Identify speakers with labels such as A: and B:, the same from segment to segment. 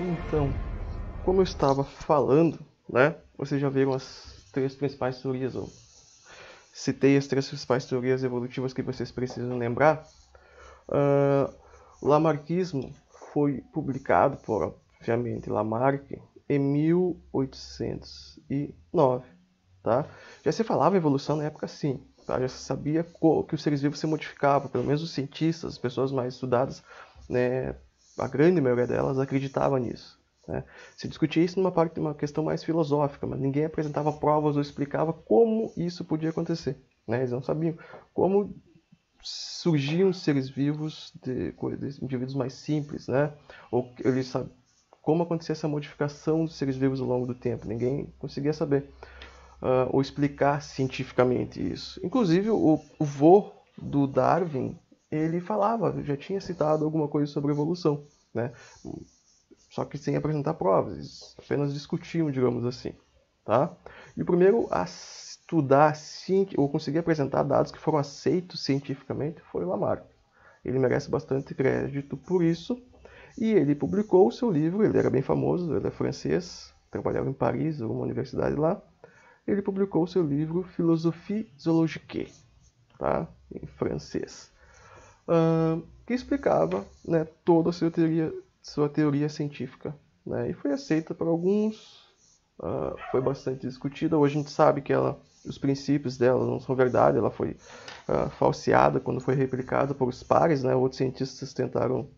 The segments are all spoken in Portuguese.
A: Então, como eu estava falando, né? Vocês já viram as três principais teorias, ou citei as três principais teorias evolutivas que vocês precisam lembrar. Uh, o Lamarckismo foi publicado por, obviamente, Lamarck em 1809, tá? Já se falava em evolução na época, sim, tá? Já se sabia que os seres vivos se modificavam, pelo menos os cientistas, as pessoas mais estudadas, né? A grande maioria delas acreditava nisso. Né? Se discutia isso numa questão mais filosófica, mas ninguém apresentava provas ou explicava como isso podia acontecer. Né? Eles não sabiam como surgiam seres vivos de indivíduos mais simples, né? Ou eles como acontecia essa modificação dos seres vivos ao longo do tempo. Ninguém conseguia saber ou explicar cientificamente isso. Inclusive, o vô do Darwin, ele falava, já tinha citado alguma coisa sobre evolução, né? Só que sem apresentar provas, eles apenas discutiam, digamos assim, tá? E o primeiro a estudar ou conseguir apresentar dados que foram aceitos cientificamente foi o Lamarck. Ele merece bastante crédito por isso, e ele publicou o seu livro, ele era bem famoso, ele é francês, trabalhava em Paris, uma universidade lá. Ele publicou o seu livro Philosophie zoologique, tá? Em francês, que explicava, né, toda a sua teoria científica, né? E foi aceita por alguns, foi bastante discutida. Hoje a gente sabe que os princípios dela não são verdade, ela foi falseada quando foi replicada por os pares, né? Outros cientistas tentaram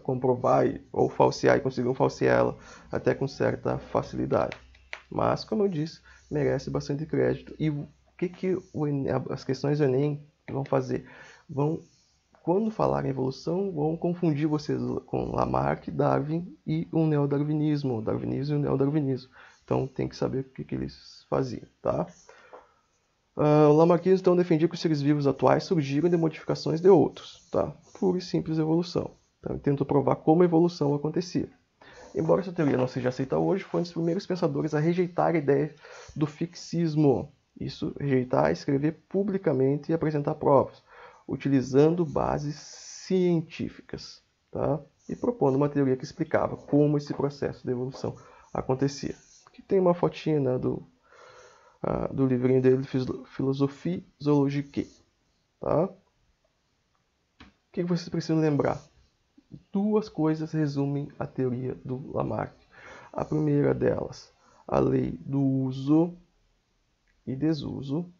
A: comprovar ou falsear e conseguiram falsear ela até com certa facilidade. Mas, como eu disse, merece bastante crédito. E o que as questões do Enem vão fazer? Quando falar em evolução, vão confundir vocês com Lamarck, Darwin e o neodarwinismo, o darwinismo e o neodarwinismo. Então tem que saber o que eles faziam, tá? O Lamarckismo então defendia que os seres vivos atuais surgiram de modificações de outros, tá? Pura e simples evolução. Então ele tentou provar como a evolução acontecia. Embora essa teoria não seja aceita hoje, foi um dos primeiros pensadores a rejeitar a ideia do fixismo. Isso, rejeitar, escrever publicamente e apresentar provas, utilizando bases científicas, tá? E propondo uma teoria que explicava como esse processo de evolução acontecia. Aqui tem uma fotinha, né, do livrinho dele, Philosophie zoologique. Tá? O que vocês precisam lembrar? Duas coisas resumem a teoria do Lamarck. A primeira delas, a lei do uso e desuso.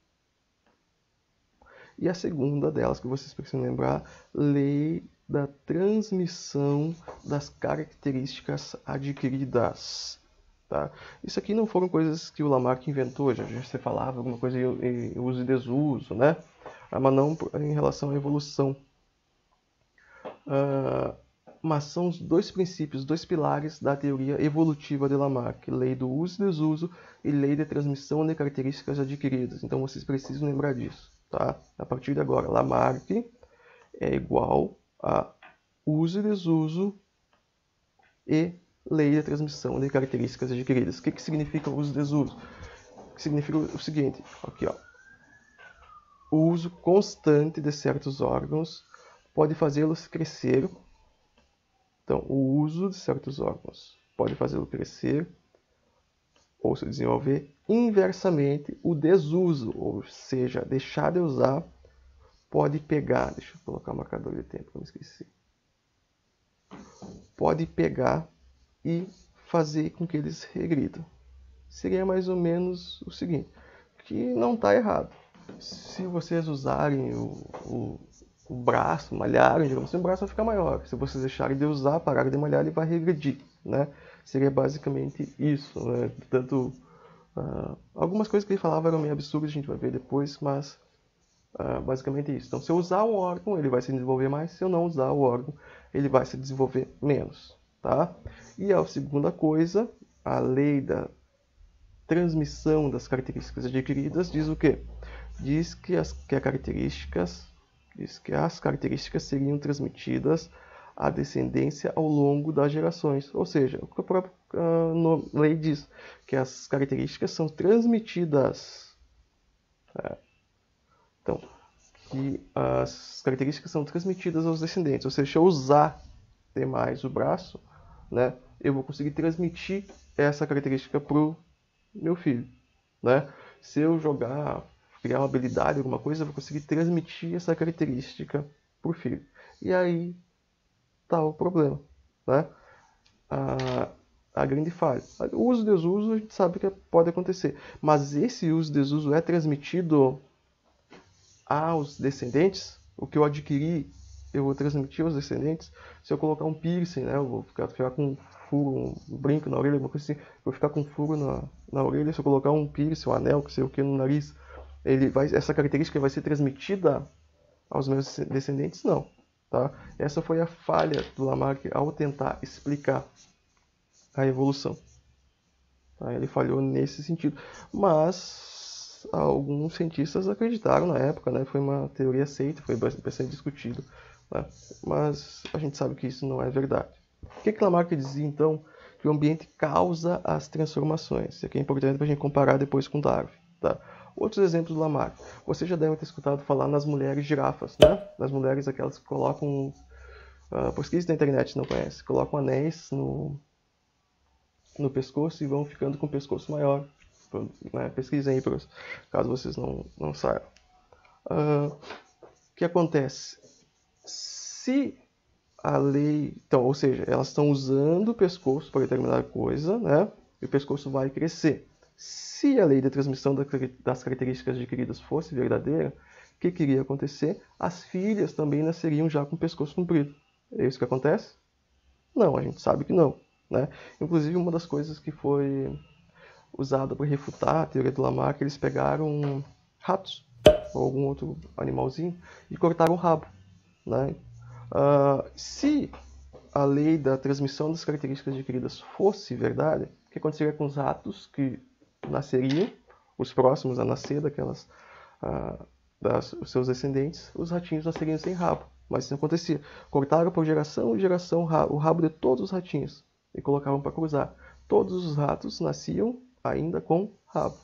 A: E a segunda delas, que vocês precisam lembrar, lei da transmissão das características adquiridas. Tá? Isso aqui não foram coisas que o Lamarck inventou, já você falava alguma coisa em uso e desuso, né? Mas não em relação à evolução. Mas são os dois princípios, dois pilares da teoria evolutiva de Lamarck, lei do uso e desuso e lei de transmissão de características adquiridas. Então vocês precisam lembrar disso, tá? A partir de agora, Lamarck é igual a uso e desuso e lei de transmissão de características adquiridas. O que significa uso e desuso? Significa o seguinte, aqui ó, o uso constante de certos órgãos pode fazê-los crescer. Então, o uso de certos órgãos pode fazê-lo crescer ou se desenvolver. Inversamente, o desuso, ou seja, deixar de usar, pode pegar. Deixa eu colocar o marcador de tempo, que eu me esqueci. Pode pegar e fazer com que eles regridam. Seria mais ou menos o seguinte, que não está errado. Se vocês usarem o braço, malharem, digamos assim, o braço vai ficar maior. Se vocês deixarem de usar, pararem de malhar, ele vai regredir, né? Seria basicamente isso, né? Portanto, algumas coisas que ele falava eram meio absurdas, a gente vai ver depois, mas basicamente isso. Então, se eu usar um órgão, ele vai se desenvolver mais. Se eu não usar o órgão, ele vai se desenvolver menos, tá? E a segunda coisa, a lei da transmissão das características adquiridas diz o quê? Diz que as características seriam transmitidas à descendência ao longo das gerações. Ou seja, o que a própria lei diz, que as características são transmitidas. Então, que as características são transmitidas aos descendentes. Ou seja, se eu usar demais o braço, né, eu vou conseguir transmitir essa característica para o meu filho, né? Se eu jogar, criar uma habilidade, alguma coisa, eu vou conseguir transmitir essa característica para o filho. E aí tá o problema, né? A grande falha. O uso e desuso a gente sabe que pode acontecer, mas esse uso e desuso é transmitido aos descendentes? O que eu adquiri, eu vou transmitir aos descendentes? Se eu colocar um piercing, né, eu vou ficar com um furo, um brinco na orelha, alguma coisa assim, eu vou ficar com um furo na orelha, se eu colocar um piercing, um anel, que sei o que, no nariz, essa característica vai ser transmitida aos meus descendentes? Não. Tá? Essa foi a falha do Lamarck ao tentar explicar a evolução. Tá? Ele falhou nesse sentido. Mas alguns cientistas acreditaram na época, né? Foi uma teoria aceita, foi bastante discutido. Né? Mas a gente sabe que isso não é verdade. O que Lamarck dizia, então? Que o ambiente causa as transformações. Isso aqui é importante para a gente comparar depois com Darwin. Tá? Outros exemplos do Lamarck. Você já deve ter escutado falar nas mulheres girafas, né? Nas mulheres aquelas que colocam... pesquisa na internet, não conhece. Colocam anéis no pescoço e vão ficando com o pescoço maior. Né? Pesquisem aí, caso vocês não saibam. O que acontece? Se a lei... Então, ou seja, elas estão usando o pescoço para determinar coisa, né? E o pescoço vai crescer. Se a lei da transmissão das características adquiridas fosse verdadeira, o que iria acontecer? As filhas também nasceriam já com o pescoço comprido. É isso que acontece? Não, a gente sabe que não. Né? Inclusive, uma das coisas que foi usada para refutar a teoria do Lamarck, eles pegaram ratos ou algum outro animalzinho e cortaram o rabo. Né? Se a lei da transmissão das características adquiridas fosse verdade, o que aconteceria com os ratos que nasceriam, os próximos a nascer os seus descendentes, os ratinhos nasceriam sem rabo. Mas isso não acontecia. Cortaram por geração em geração o rabo de todos os ratinhos e colocavam para cruzar. Todos os ratos nasciam ainda com rabo.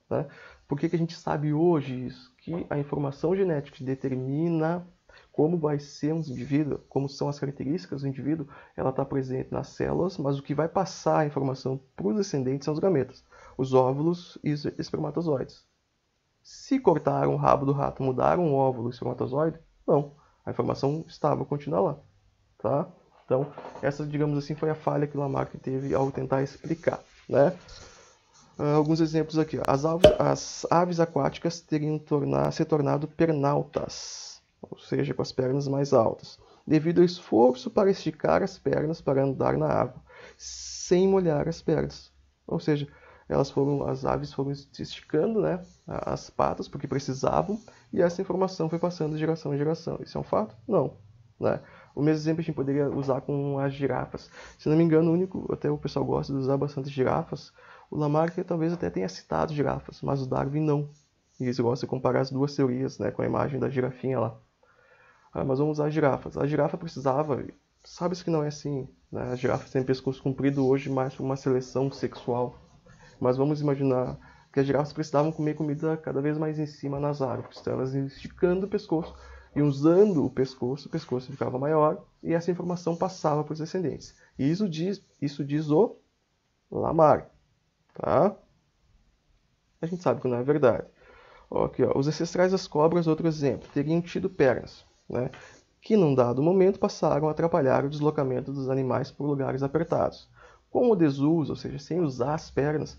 A: Né? Por que a gente sabe hoje isso? Que a informação genética determina como vai ser um indivíduo, como são as características do indivíduo, ela está presente nas células, mas o que vai passar a informação para os descendentes são os gametas, os óvulos e os espermatozoides. Se cortaram o rabo do rato, mudaram o óvulo e o espermatozoide, não. A informação estava, continua lá. Tá? Então, essa, digamos assim, foi a falha que o Lamarck teve ao tentar explicar. Né? Alguns exemplos aqui. As aves aquáticas teriam se tornado pernaltas, ou seja, com as pernas mais altas, devido ao esforço para esticar as pernas para andar na água, sem molhar as pernas. Ou seja, as aves foram esticando, né, as patas porque precisavam, e essa informação foi passando de geração em geração. Isso é um fato? Não. Né? O mesmo exemplo a gente poderia usar com as girafas. Se não me engano, até o pessoal gosta de usar bastante girafas. O Lamarck talvez até tenha citado girafas, mas o Darwin não. E eles gostam de comparar as duas teorias, né, com a imagem da girafinha lá. Mas vamos usar girafas. A girafa precisava, sabe-se que não é assim, né? As girafas têm pescoço comprido hoje mais por uma seleção sexual. Mas vamos imaginar que as girafas precisavam comer comida cada vez mais em cima nas árvores. Então elas iam esticando o pescoço e usando o pescoço ficava maior e essa informação passava para os descendentes. E isso diz o Lamarck. Tá? A gente sabe que não é verdade. Aqui, ó, os ancestrais das cobras, outro exemplo, teriam tido pernas, né, que num dado momento passaram a atrapalhar o deslocamento dos animais por lugares apertados. Com o desuso, ou seja, sem usar as pernas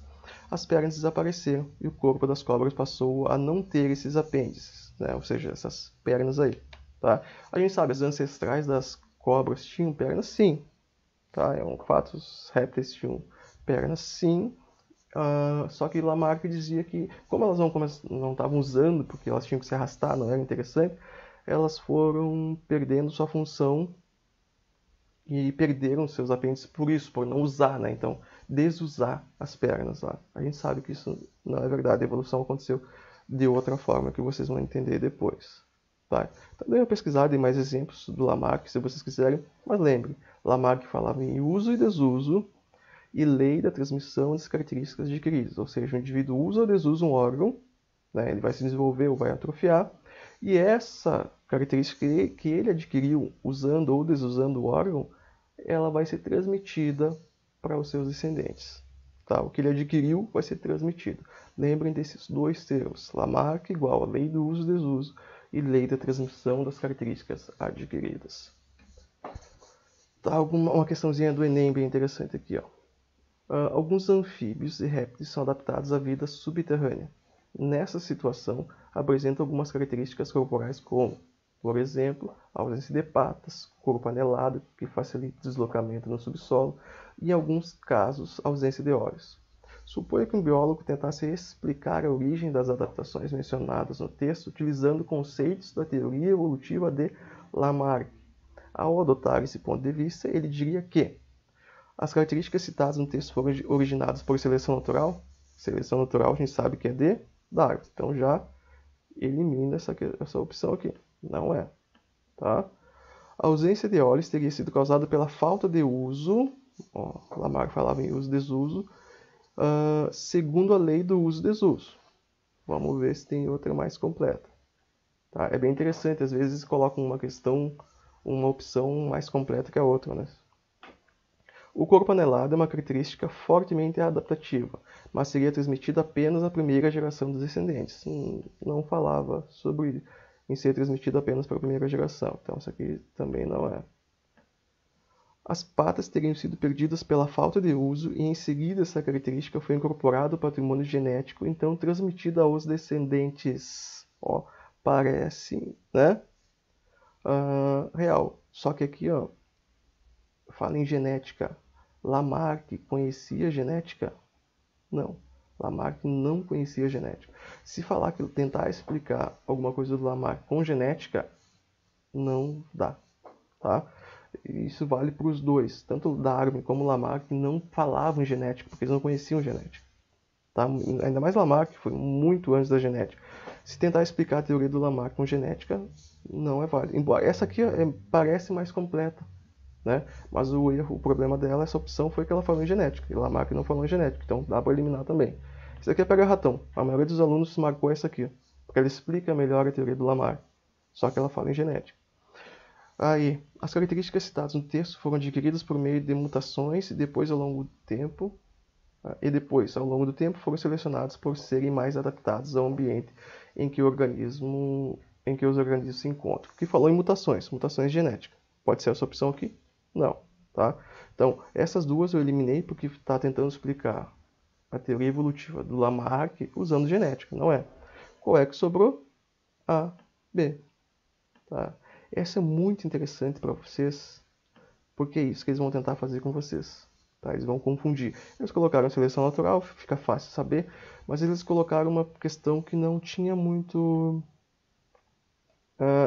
A: desapareceram e o corpo das cobras passou a não ter esses apêndices, né, ou seja, essas pernas aí. Tá? A gente sabe, os ancestrais das cobras tinham pernas? Sim. Tá? É um fato, os répteis tinham pernas? Sim. Só que Lamarck dizia que, como elas não estavam usando, porque elas tinham que se arrastar, não era interessante, elas foram perdendo sua função e perderam seus apêndices por isso, por não usar, né? Então, desusar as pernas lá. A gente sabe que isso não é verdade, a evolução aconteceu de outra forma, que vocês vão entender depois. Tá? Então, dei uma pesquisada em mais exemplos do Lamarck, se vocês quiserem, mas lembre, Lamarck falava em uso e desuso, e lei da transmissão das características adquiridas, ou seja, o indivíduo usa ou desusa um órgão, né, ele vai se desenvolver ou vai atrofiar, e essa característica que ele adquiriu usando ou desusando o órgão ela vai ser transmitida para os seus descendentes. Tá? O que ele adquiriu vai ser transmitido. Lembrem desses dois termos. Lamarck igual a lei do uso e desuso e lei da transmissão das características adquiridas. Tá, uma questãozinha do Enem bem interessante aqui. Ó. Alguns anfíbios e répteis são adaptados à vida subterrânea. Nessa situação, apresentam algumas características corporais como, por exemplo, a ausência de patas, corpo anelado, que facilita o deslocamento no subsolo, e em alguns casos, ausência de olhos. Suponha que um biólogo tentasse explicar a origem das adaptações mencionadas no texto utilizando conceitos da teoria evolutiva de Lamarck. Ao adotar esse ponto de vista, ele diria que as características citadas no texto foram originadas por seleção natural. Seleção natural a gente sabe que é de Darwin, então já elimina essa opção aqui. Não é. Tá? A ausência de olhos teria sido causada pela falta de uso, Lamarck falava em uso e desuso, segundo a lei do uso e desuso. Vamos ver se tem outra mais completa. Tá? É bem interessante, às vezes colocam uma opção mais completa que a outra, né? O corpo anelado é uma característica fortemente adaptativa, mas seria transmitida apenas à primeira geração dos descendentes. Não falava sobre em ser transmitido apenas para a primeira geração, então isso aqui também não é. As patas teriam sido perdidas pela falta de uso e em seguida essa característica foi incorporada ao patrimônio genético, então transmitida aos descendentes. Ó, parece, né? Real. Só que aqui, ó, fala em genética. Lamarck conhecia genética? Não. Lamarck não conhecia genética. Se falar que tentar explicar alguma coisa do Lamarck com genética, não dá. Tá? Isso vale para os dois. Tanto Darwin como Lamarck não falavam em genética, porque eles não conheciam genética. Tá? Ainda mais Lamarck, foi muito antes da genética. Se tentar explicar a teoria do Lamarck com genética, não é válido. Embora essa aqui parece mais completa. Né? Mas o problema dela, essa opção, foi que ela falou em genética. E Lamarck não falou em genética, então dá para eliminar também. Isso aqui é pega-ratão. A maioria dos alunos marcou essa aqui, porque ela explica melhor a teoria do Lamarck. Só que ela fala em genética. Aí, as características citadas no texto foram adquiridas por meio de mutações e depois, ao longo do tempo, foram selecionadas por serem mais adaptados ao ambiente em que os organismos se encontram. Que falou em mutações genéticas. Pode ser essa opção aqui? Não, tá? Então, essas duas eu eliminei porque está tentando explicar a teoria evolutiva do Lamarck usando genética, não é? Qual é que sobrou? A, B. Tá? Essa é muito interessante para vocês, porque é isso que eles vão tentar fazer com vocês. Tá? Eles vão confundir. Eles colocaram seleção natural, fica fácil saber, mas eles colocaram uma questão que não tinha muito...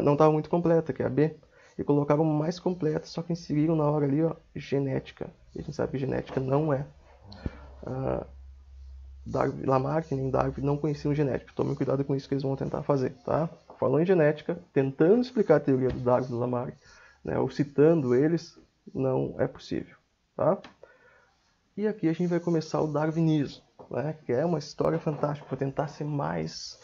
A: não estava muito completa, que é a B. E colocaram mais completa, só que inseriram na hora ali, ó, genética. E a gente sabe que genética não é. Lamarck nem Darwin não conheciam genética. Tomem cuidado com isso que eles vão tentar fazer, tá? Falando em genética, tentando explicar a teoria do Darwin e do Lamarck, né, ou citando eles, não é possível, tá? E aqui a gente vai começar o darwinismo, né, que é uma história fantástica. Vou tentar ser mais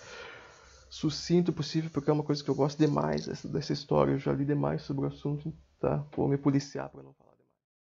A: sucinto possível, porque é uma coisa que eu gosto demais dessa história. Eu já li demais sobre o assunto, tá? Vou me policiar para não falar.